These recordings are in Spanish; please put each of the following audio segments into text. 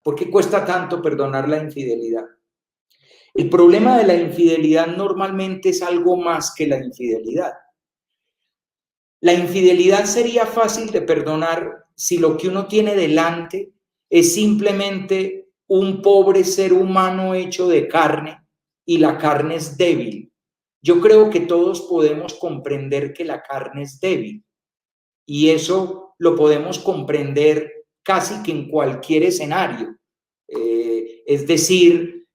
¿Por qué cuesta tanto perdonar la infidelidad? El problema de la infidelidad normalmente es algo más que la infidelidad. La infidelidad sería fácil de perdonar si lo que uno tiene delante es simplemente un pobre ser humano hecho de carne y la carne es débil. Yo creo que todos podemos comprender que la carne es débil y eso lo podemos comprender casi que en cualquier escenario. Es decir,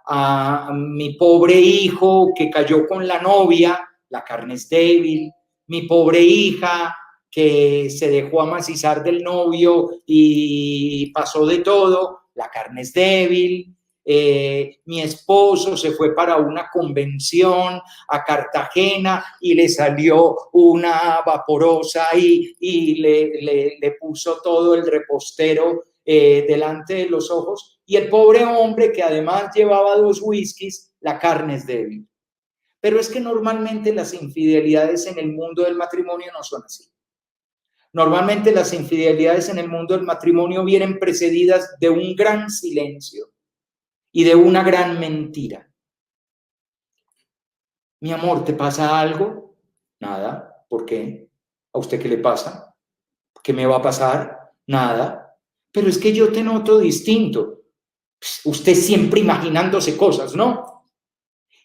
a mi pobre hijo que cayó con la novia, la carne es débil. Mi pobre hija que se dejó amacizar del novio y pasó de todo, la carne es débil. Mi esposo se fue para una convención a Cartagena y le salió una vaporosa y le puso todo el repostero delante de los ojos, y el pobre hombre que además llevaba 2 whiskies, la carne es débil. Pero es que normalmente las infidelidades en el mundo del matrimonio no son así. Normalmente las infidelidades en el mundo del matrimonio vienen precedidas de un gran silencio y de una gran mentira. Mi amor, ¿te pasa algo? Nada. ¿Por qué? ¿A usted qué le pasa? ¿Qué me va a pasar? Nada. Pero es que yo te noto distinto. Usted siempre imaginándose cosas, ¿no?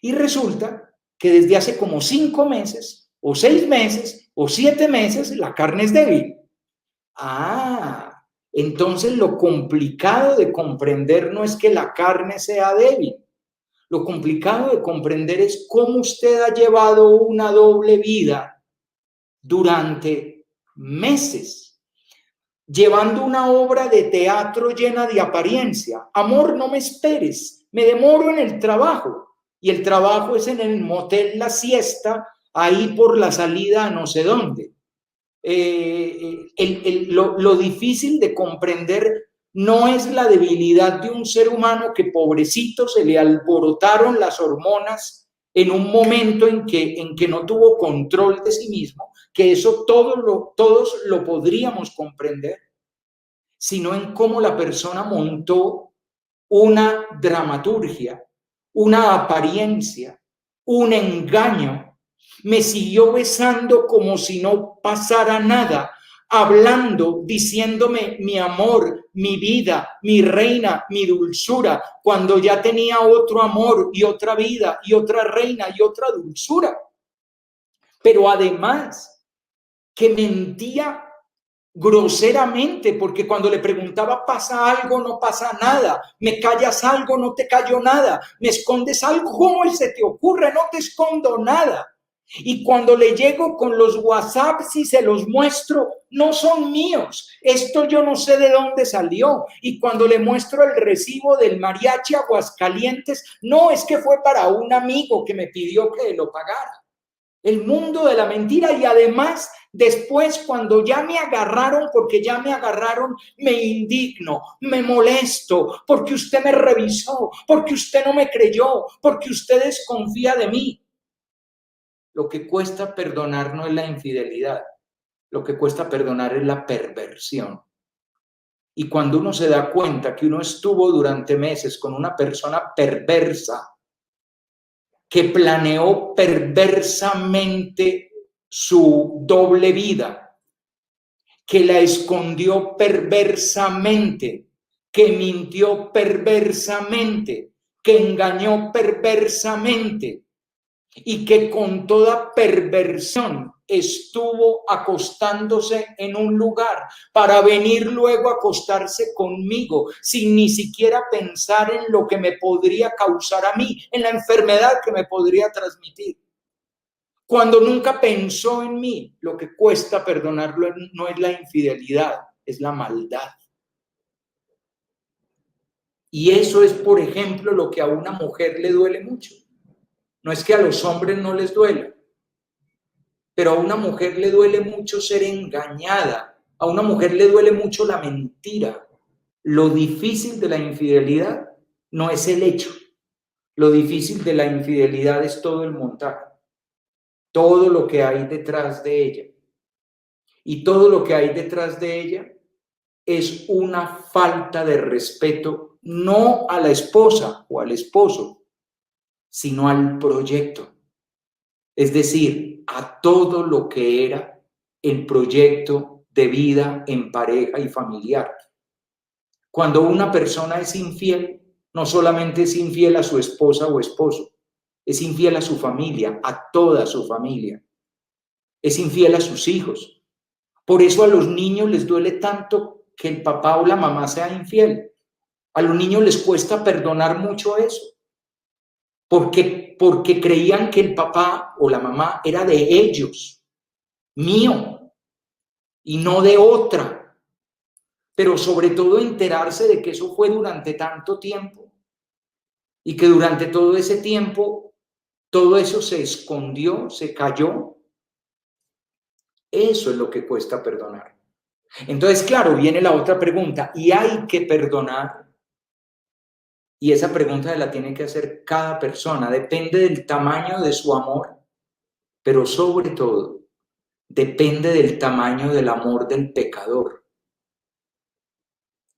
Y resulta que desde hace como 5 meses, o 6 meses, o 7 meses, la carne es débil. Ah, entonces lo complicado de comprender no es que la carne sea débil. Lo complicado de comprender es cómo usted ha llevado una doble vida durante meses, llevando una obra de teatro llena de apariencia. Amor, no me esperes, me demoro en el trabajo. Y el trabajo es en el motel La Siesta, ahí por la salida a no sé dónde. Lo difícil de comprender no es la debilidad de un ser humano que pobrecito se le alborotaron las hormonas en un momento en que no tuvo control de sí mismo, que eso todos lo podríamos comprender, sino en cómo la persona montó una dramaturgia, una apariencia, un engaño. Me siguió besando como si no pasara nada, hablando, diciéndome mi amor, mi vida, mi reina, mi dulzura, cuando ya tenía otro amor y otra vida y otra reina y otra dulzura. Pero además que mentía groseramente, porque cuando le preguntaba pasa algo, no pasa nada, me callas algo, no te callo nada, me escondes algo, ¿cómo se te ocurre? No te escondo nada. Y cuando le llego con los WhatsApps y se los muestro, no son míos, esto yo no sé de dónde salió. Y cuando le muestro el recibo del mariachi Aguascalientes, no, es que fue para un amigo que me pidió que lo pagara. El mundo de la mentira. Y además después, cuando ya me agarraron, porque ya me agarraron, me indigno, me molesto, porque usted me revisó, porque usted no me creyó, porque usted desconfía de mí. Lo que cuesta perdonar no es la infidelidad, lo que cuesta perdonar es la perversión. Y cuando uno se da cuenta que uno estuvo durante meses con una persona perversa, que planeó perversamente su doble vida, que la escondió perversamente, que mintió perversamente, que engañó perversamente y que con toda perversión estuvo acostándose en un lugar para venir luego a acostarse conmigo sin ni siquiera pensar en lo que me podría causar a mí, en la enfermedad que me podría transmitir. Cuando nunca pensó en mí, lo que cuesta perdonarlo no es la infidelidad, es la maldad. Y eso es, por ejemplo, lo que a una mujer le duele mucho. No es que a los hombres no les duela, pero a una mujer le duele mucho ser engañada, a una mujer le duele mucho la mentira. Lo difícil de la infidelidad no es el hecho, lo difícil de la infidelidad es todo el montaje, todo lo que hay detrás de ella. Y todo lo que hay detrás de ella es una falta de respeto no a la esposa o al esposo, sino al proyecto. Es decir, a todo lo que era el proyecto de vida en pareja y familiar. Cuando una persona es infiel, no solamente es infiel a su esposa o esposo, es infiel a su familia, a toda su familia. Es infiel a sus hijos. Por eso a los niños les duele tanto que el papá o la mamá sea infiel. A los niños les cuesta perdonar mucho eso. Porque creían que el papá o la mamá era de ellos, mío, y no de otra. Pero sobre todo enterarse de que eso fue durante tanto tiempo y que durante todo ese tiempo todo eso se escondió, se cayó. Eso es lo que cuesta perdonar. Entonces, claro, viene la otra pregunta, ¿y hay que perdonar? Y esa pregunta se la tiene que hacer cada persona, depende del tamaño de su amor, pero sobre todo, depende del tamaño del amor del pecador.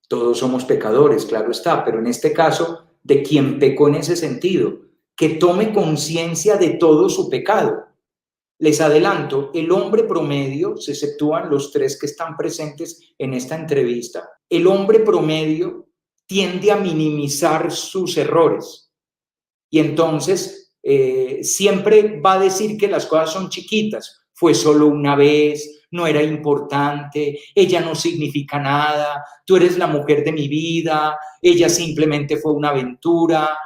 Todos somos pecadores, claro está, pero en este caso, de quien pecó en ese sentido, que tome conciencia de todo su pecado. Les adelanto, el hombre promedio, se exceptúan los tres que están presentes en esta entrevista, el hombre promedio tiende a minimizar sus errores y entonces siempre va a decir que las cosas son chiquitas, fue solo una vez, no era importante, ella no significa nada, tú eres la mujer de mi vida, ella simplemente fue una aventura.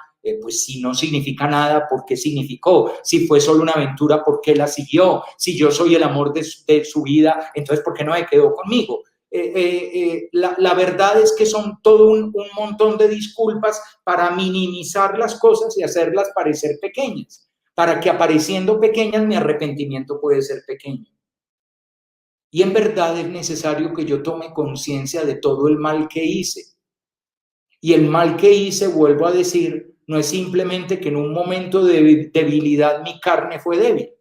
Pues si no significa nada, ¿por qué significó? Si fue solo una aventura, ¿por qué la siguió? Si yo soy el amor de su vida, entonces ¿por qué no se quedó conmigo? La verdad es que son todo un montón de disculpas para minimizar las cosas y hacerlas parecer pequeñas, para que apareciendo pequeñas mi arrepentimiento puede ser pequeño. Y en verdad es necesario que yo tome conciencia de todo el mal que hice. Y el mal que hice, vuelvo a decir, no es simplemente que en un momento de debilidad mi carne fue débil,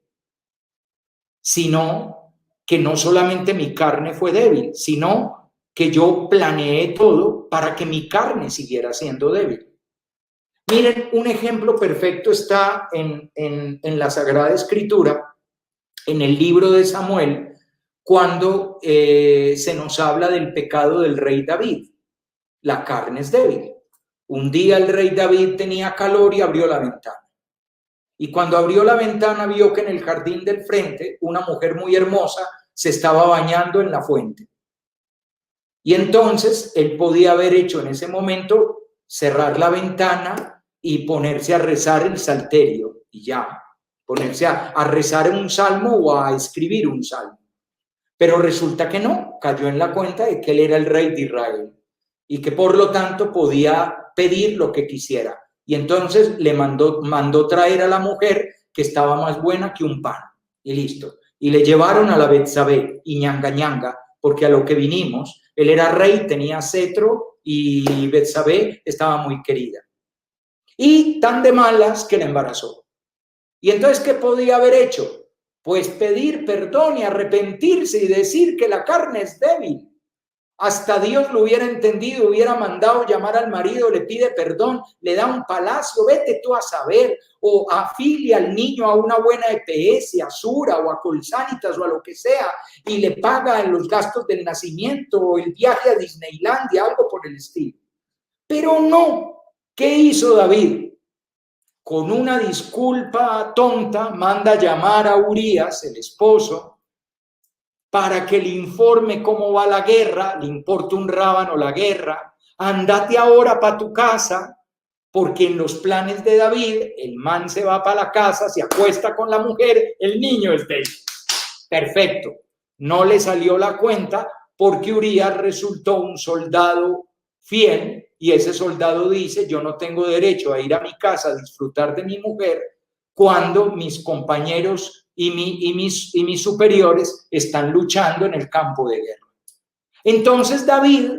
sino que no solamente mi carne fue débil, sino que yo planeé todo para que mi carne siguiera siendo débil. Miren, un ejemplo perfecto está en la Sagrada Escritura, en el libro de Samuel, cuando se nos habla del pecado del rey David. La carne es débil. Un día el rey David tenía calor y abrió la ventana. Y cuando abrió la ventana vio que en el jardín del frente una mujer muy hermosa se estaba bañando en la fuente. Y entonces él podía haber hecho en ese momento cerrar la ventana y ponerse a rezar el salterio y ya, ponerse a rezar un salmo o a escribir un salmo. Pero resulta que no, cayó en la cuenta de que él era el rey de Israel y que por lo tanto podía pedir lo que quisiera. Y entonces le mandó traer a la mujer que estaba más buena que un pan. Y listo. Y le llevaron a la Betsabé y ñanga, porque a lo que vinimos, él era rey, tenía cetro y Betsabé estaba muy querida. Y tan de malas que la embarazó. Y entonces, ¿qué podía haber hecho? Pues pedir perdón y arrepentirse y decir que la carne es débil. Hasta Dios lo hubiera entendido, hubiera mandado llamar al marido, le pide perdón, le da un palacio, vete tú a saber, o afilia al niño a una buena EPS, a Sura o a Colsanitas o a lo que sea, y le paga los gastos del nacimiento o el viaje a Disneylandia, algo por el estilo. Pero no, ¿qué hizo David? Con una disculpa tonta, manda llamar a Urías, el esposo, para que le informe cómo va la guerra, le importa un rábano la guerra, andate ahora para tu casa, porque en los planes de David, el man se va para la casa, se acuesta con la mujer, el niño es de él. Perfecto. No le salió la cuenta porque Urías resultó un soldado fiel y ese soldado dice, yo no tengo derecho a ir a mi casa a disfrutar de mi mujer cuando mis compañeros y mis superiores están luchando en el campo de guerra. Entonces David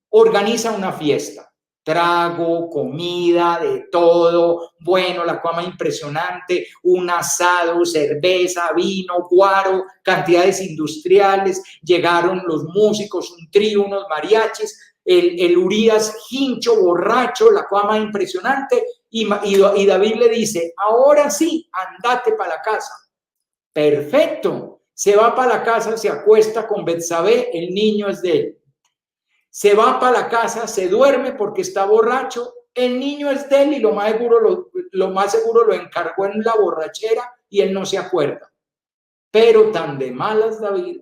organiza una fiesta trago, comida, de todo, bueno, la cama impresionante, un asado, cerveza, vino, guaro, cantidades industriales, llegaron los músicos, un trío, unos mariachis, el Urias hincho, borracho, la cama impresionante, y David le dice, ahora sí, andate para la casa. Perfecto, se va para la casa, se acuesta con Betsabé, el niño es de él. Se va para la casa, se duerme porque está borracho, el niño es de él y lo más seguro lo encargó en la borrachera y él no se acuerda. Pero tan de malas David,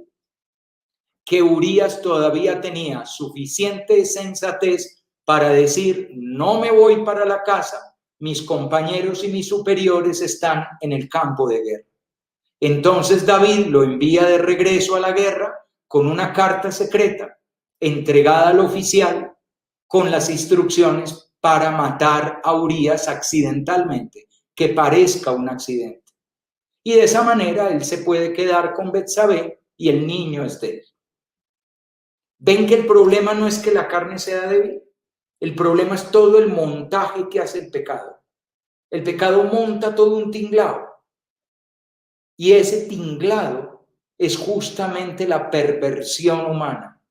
que Urias todavía tenía suficiente sensatez para decir, no me voy para la casa, mis compañeros y mis superiores están en el campo de guerra. Entonces David lo envía de regreso a la guerra con una carta secreta entregada al oficial con las instrucciones para matar a Urias accidentalmente, que parezca un accidente. Y de esa manera él se puede quedar con Betsabé y el niño es de él. ¿Ven que el problema no es que la carne sea débil? El problema es todo el montaje que hace el pecado. El pecado monta todo un tinglado. Y ese tinglado es justamente la perversión humana,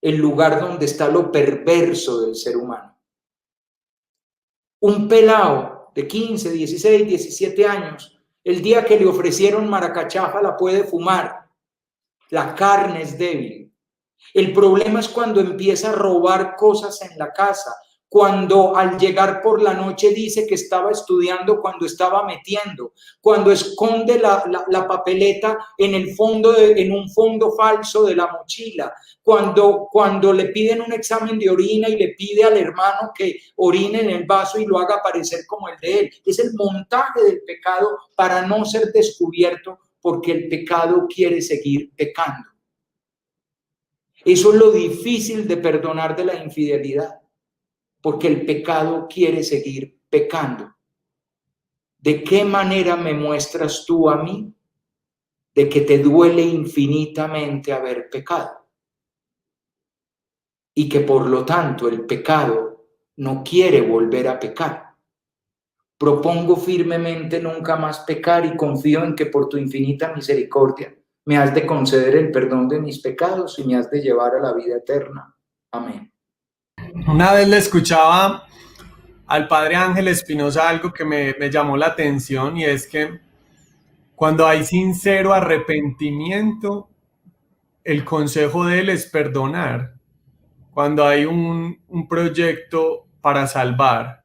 el lugar donde está lo perverso del ser humano. Un pelao de 15, 16, 17 años, el día que le ofrecieron maracachafa la puede fumar. La carne es débil. El problema es cuando empieza a robar cosas en la casa, cuando al llegar por la noche dice que estaba estudiando cuando estaba metiendo, cuando esconde la papeleta en un fondo falso de la mochila, cuando le piden un examen de orina y le pide al hermano que orine en el vaso y lo haga parecer como el de él. Es el montaje del pecado para no ser descubierto, porque el pecado quiere seguir pecando. Eso es lo difícil de perdonar de la infidelidad, porque el pecado quiere seguir pecando. ¿De qué manera me muestras tú a mí de que te duele infinitamente haber pecado? Y que por lo tanto el pecado no quiere volver a pecar. Propongo firmemente nunca más pecar y confío en que por tu infinita misericordia me has de conceder el perdón de mis pecados y me has de llevar a la vida eterna. Amén. Una vez le escuchaba al padre Ángel Espinosa algo que me llamó la atención, y es que cuando hay sincero arrepentimiento, el consejo de él es perdonar. Cuando hay un proyecto para salvar,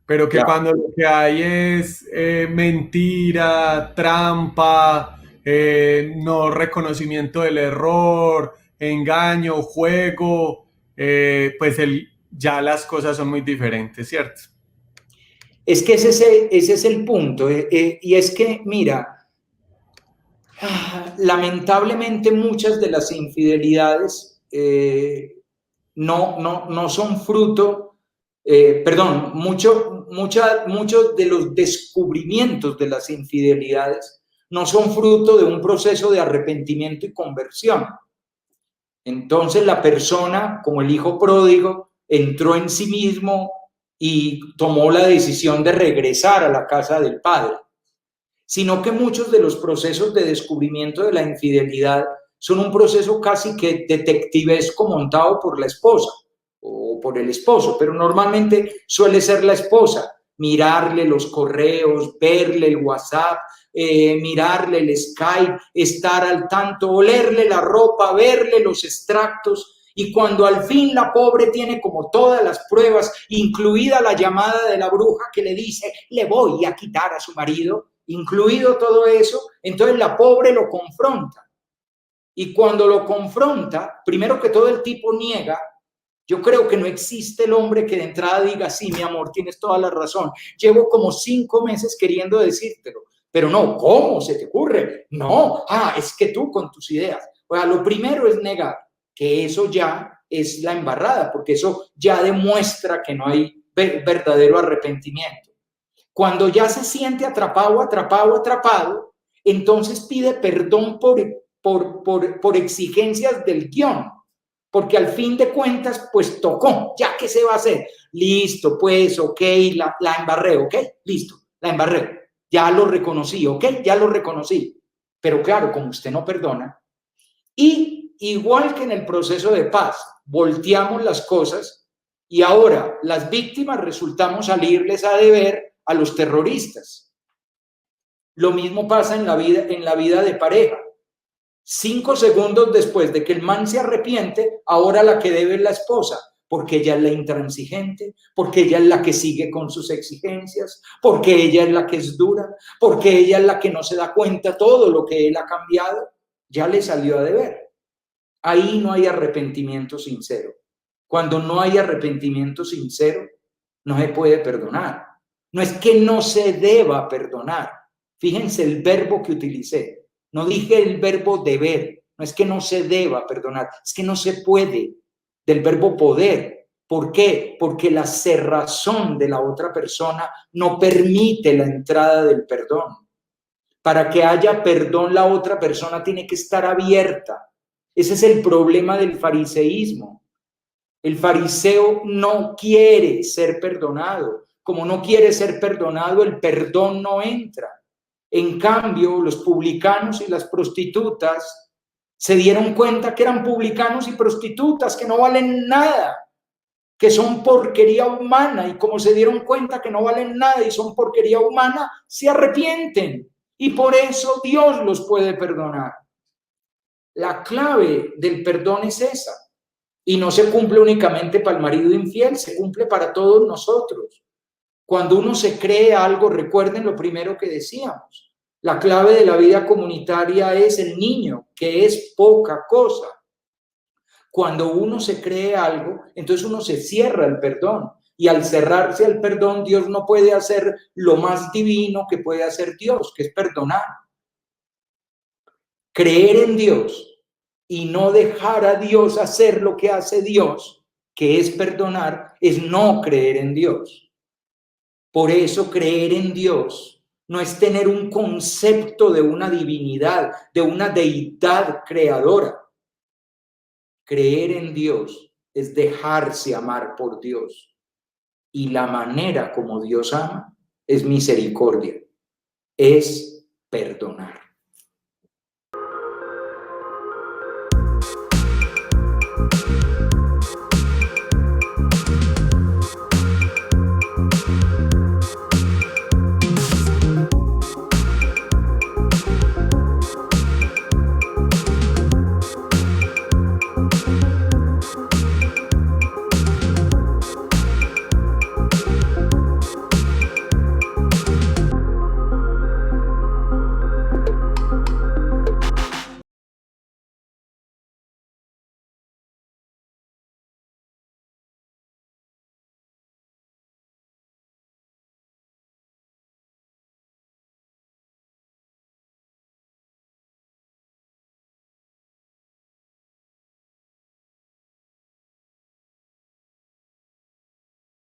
pero que cuando lo que hay es mentira, trampa, no reconocimiento del error, engaño, juego, pues ya las cosas son muy diferentes, ¿cierto? Es que ese es el punto, y es que, mira, lamentablemente muchas de las infidelidades no son fruto, muchos de los descubrimientos de las infidelidades no son fruto de un proceso de arrepentimiento y conversión. Entonces la persona, como el hijo pródigo, entró en sí mismo y tomó la decisión de regresar a la casa del padre, sino que muchos de los procesos de descubrimiento de la infidelidad son un proceso casi que detectivesco montado por la esposa o por el esposo, pero normalmente suele ser la esposa, mirarle los correos, verle el WhatsApp, mirarle el Skype, estar al tanto, olerle la ropa, verle los extractos. Y cuando al fin la pobre tiene como todas las pruebas, incluida la llamada de la bruja que le dice, le voy a quitar a su marido, incluido todo eso, entonces la pobre lo confronta. Y cuando lo confronta, primero que todo el tipo niega. Yo creo que no existe el hombre que de entrada diga, sí, mi amor, tienes toda la razón. Llevo como 5 meses queriendo decírtelo, pero no, ¿cómo se te ocurre? No, es que tú con tus ideas. O sea, lo primero es negar, que eso ya es la embarrada, porque eso ya demuestra que no hay verdadero arrepentimiento. Cuando ya se siente atrapado, entonces pide perdón por exigencias del guión. porque al fin de cuentas, pues tocó, ya que se va a hacer, listo, pues, ok, la embarré, ok, listo, la embarré, ya lo reconocí, ok, ya lo reconocí, pero claro, como usted no perdona, y igual que en el proceso de paz, volteamos las cosas y ahora las víctimas resultamos salirles a deber a los terroristas. Lo mismo pasa en la vida de pareja. 5 segundos después de que el man se arrepiente, ahora la que debe es la esposa, porque ella es la intransigente, porque ella es la que sigue con sus exigencias, porque ella es la que es dura, porque ella es la que no se da cuenta todo lo que él ha cambiado, ya le salió a deber. Ahí no hay arrepentimiento sincero. Cuando no hay arrepentimiento sincero, no se puede perdonar. No es que no se deba perdonar. Fíjense el verbo que utilicé. No dije el verbo deber. No es que no se deba perdonar. Es que no se puede. Del verbo poder. ¿Por qué? Porque la cerrazón de la otra persona no permite la entrada del perdón. Para que haya perdón, la otra persona tiene que estar abierta. Ese es el problema del fariseísmo. El fariseo no quiere ser perdonado. Como no quiere ser perdonado, el perdón no entra. En cambio, los publicanos y las prostitutas se dieron cuenta que eran publicanos y prostitutas, que no valen nada, que son porquería humana, y como se dieron cuenta que no valen nada y son porquería humana, se arrepienten. Y por eso Dios los puede perdonar. La clave del perdón es esa. Y no se cumple únicamente para el marido infiel, se cumple para todos nosotros. Cuando uno se cree algo, recuerden lo primero que decíamos. La clave de la vida comunitaria es el niño, que es poca cosa. Cuando uno se cree algo, entonces uno se cierra el perdón. Y al cerrarse al perdón, Dios no puede hacer lo más divino que puede hacer Dios, que es perdonar. Creer en Dios y no dejar a Dios hacer lo que hace Dios, que es perdonar, es no creer en Dios. Por eso creer en Dios no es tener un concepto de una divinidad, de una deidad creadora. Creer en Dios es dejarse amar por Dios. Y la manera como Dios ama es misericordia, es perdonar.